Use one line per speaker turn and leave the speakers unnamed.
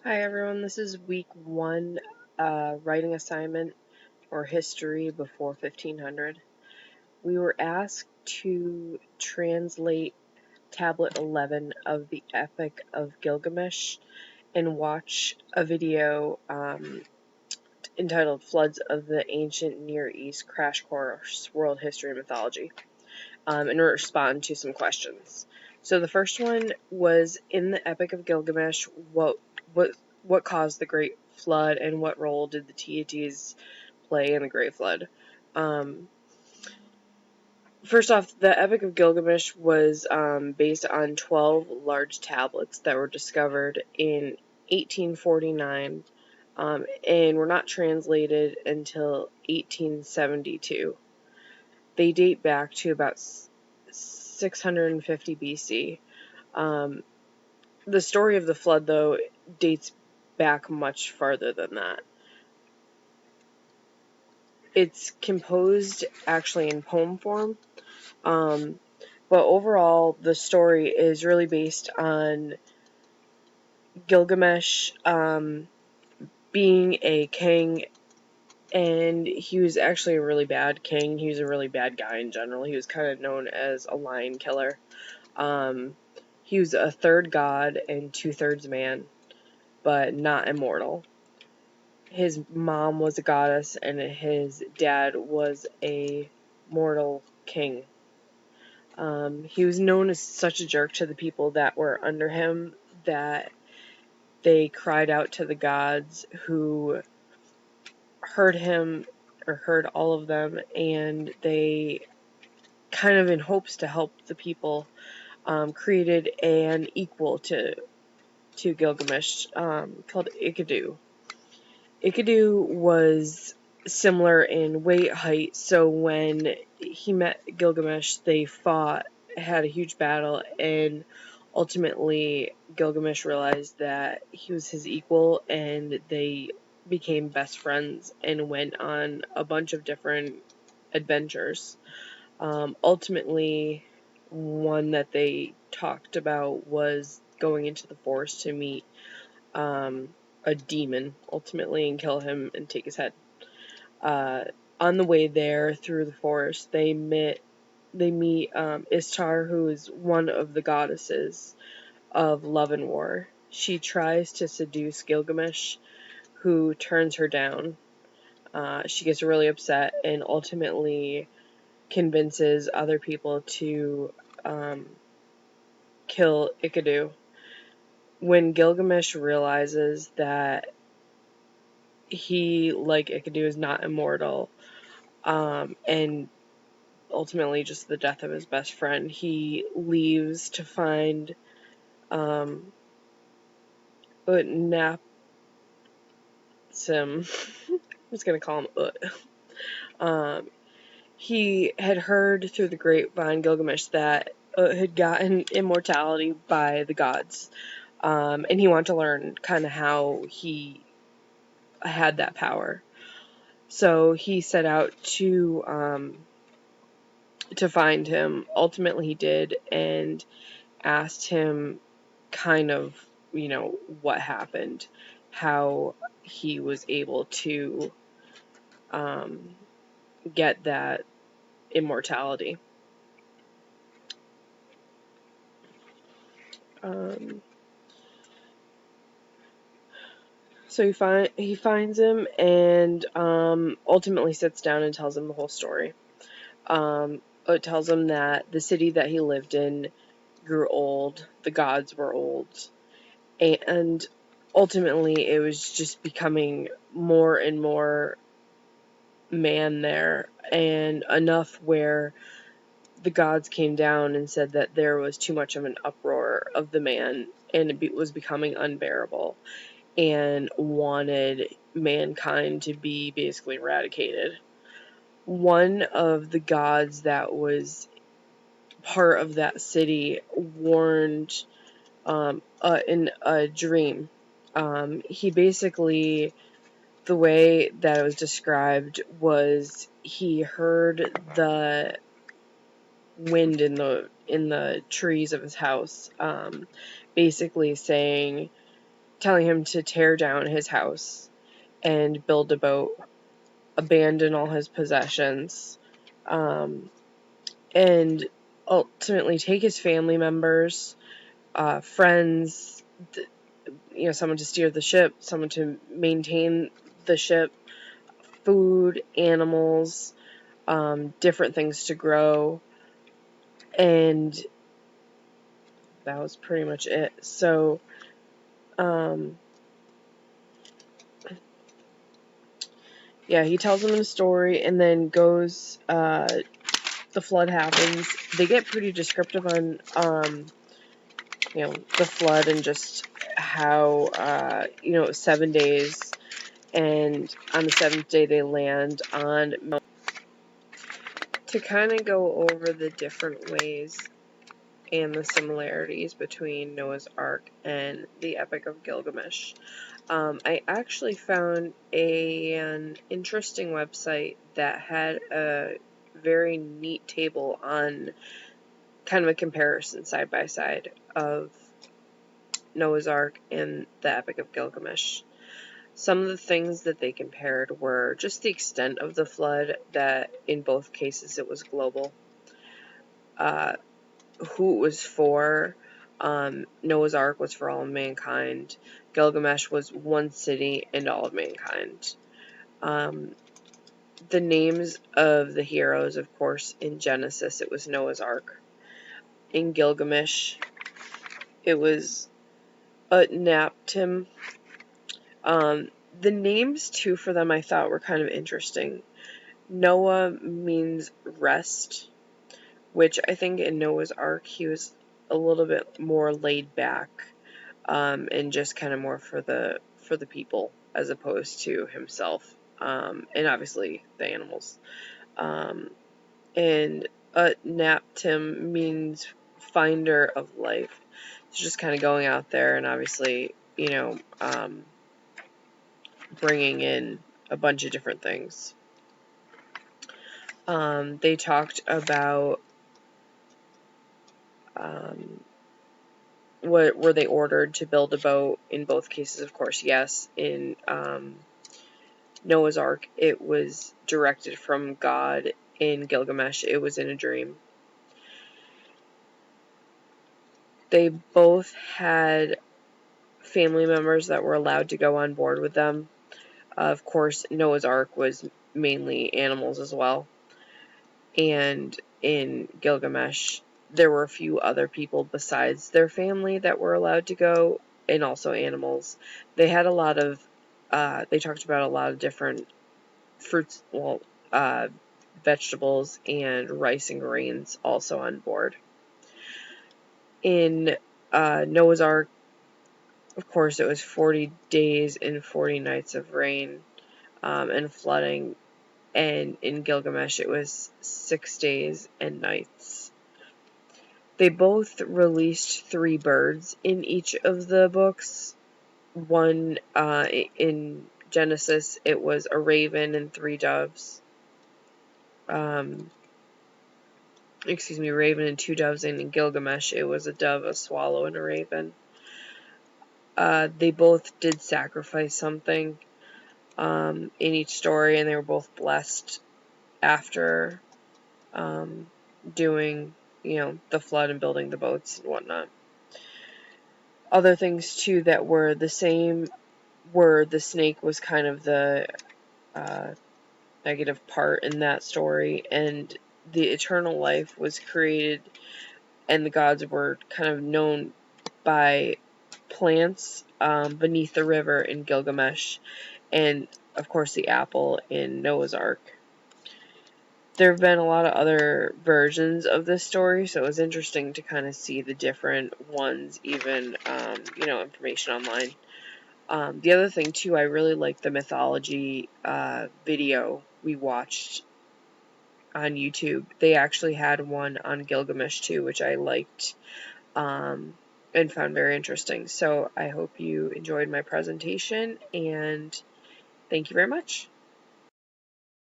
Hi everyone, this is week 1 writing assignment or history before 1500. We were asked to translate tablet 11 of the Epic of Gilgamesh and watch a video entitled Floods of the Ancient Near East Crash Course World History and Mythology and respond to some questions. So the first one was, in the Epic of Gilgamesh, what caused the Great Flood, and what role did the deities play in the Great Flood? First off, the Epic of Gilgamesh was based on 12 large tablets that were discovered in 1849 and were not translated until 1872. They date back to about 650 BC. The story of the flood, though, dates back much farther than that. It's composed actually in poem form, but overall the story is really based on Gilgamesh being a king, and he was actually a really bad king. He was a really bad guy in general. He was kind of known as a lion killer. He was a third god and 2/3 man, but not immortal. His mom was a goddess, and his dad was a mortal king. He was known as such a jerk to the people that were under him that they cried out to the gods, who heard him, or heard all of them, and they, kind of in hopes to help the people, created an equal to Gilgamesh called Enkidu. Enkidu was similar in weight, height, so when he met Gilgamesh, they fought, had a huge battle, and ultimately Gilgamesh realized that he was his equal, and they became best friends and went on a bunch of different adventures. Ultimately, one that they talked about was going into the forest to meet a demon, ultimately, and kill him and take his head. On the way there through the forest, they meet Ishtar, who is one of the goddesses of love and war. She tries to seduce Gilgamesh, who turns her down. She gets really upset and ultimately convinces other people to kill Enkidu. When Gilgamesh realizes that he, like Enkidu, is not immortal, and ultimately just the death of his best friend, he leaves to find Utnapishtim. I'm just gonna call him Ut. He had heard through the grapevine, Gilgamesh, that Ut had gotten immortality by the gods, and he wanted to learn kind of how he had that power. So he set out to find him. Ultimately, he did, and asked him kind of, what happened, how he was able to get that immortality. So he finds him, and ultimately sits down and tells him the whole story. It tells him that the city that he lived in grew old, the gods were old, and ultimately it was just becoming more and more man there, and enough where the gods came down and said that there was too much of an uproar of the man, and it was becoming unbearable, and wanted mankind to be basically eradicated. One of the gods that was part of that city warned in a dream. He basically, the way that it was described was, he heard the wind in the trees of his house, basically saying, telling him to tear down his house and build a boat, abandon all his possessions, and ultimately take his family members, friends, someone to steer the ship, someone to maintain the ship, food, animals, different things to grow, and that was pretty much it. So, yeah, he tells them a story and then goes, the flood happens. They get pretty descriptive on, the flood and just how, 7 days, and on the 7th day they land on Mount. To kind of go over the different ways and the similarities between Noah's Ark and the Epic of Gilgamesh. I actually found an interesting website that had a very neat table on kind of a comparison side by side of Noah's Ark and the Epic of Gilgamesh. Some of the things that they compared were just the extent of the flood, that in both cases it was global. Who it was for. Noah's Ark was for all of mankind. Gilgamesh was one city and all of mankind. The names of the heroes, of course, in Genesis, it was Noah's Ark. In Gilgamesh, it was Utnapishtim. The names, too, for them I thought were kind of interesting. Noah means rest, which I think in Noah's Ark he was a little bit more laid back, and just kind of more for the people as opposed to himself, and obviously the animals. And Utnapishtim means finder of life. It's just kind of going out there and obviously, bringing in a bunch of different things. They talked about what were they ordered to build a boat. In both cases, of course, yes. In Noah's Ark, it was directed from God. In Gilgamesh, it was in a dream. They both had family members that were allowed to go on board with them. Of course, Noah's Ark was mainly animals as well. And in Gilgamesh, there were a few other people besides their family that were allowed to go, and also animals. They had a lot of, they talked about a lot of different fruits, vegetables and rice and grains also on board. In Noah's Ark, of course, it was 40 days and 40 nights of rain and flooding. And in Gilgamesh, it was 6 days and nights. They both released 3 birds in each of the books. One, in Genesis, it was a raven and 3 doves. Raven and 2 doves. And in Gilgamesh, it was a dove, a swallow, and a raven. They both did sacrifice something in each story, and they were both blessed after doing, the flood and building the boats and whatnot. Other things, too, that were the same were the snake was kind of the negative part in that story, and the eternal life was created, and the gods were kind of known by plants beneath the river in Gilgamesh, and, of course, the apple in Noah's Ark. There have been a lot of other versions of this story, so it was interesting to kind of see the different ones, even, information online. The other thing, too, I really liked the mythology video we watched on YouTube. They actually had one on Gilgamesh, too, which I liked and found very interesting. So I hope you enjoyed my presentation, and thank you very much.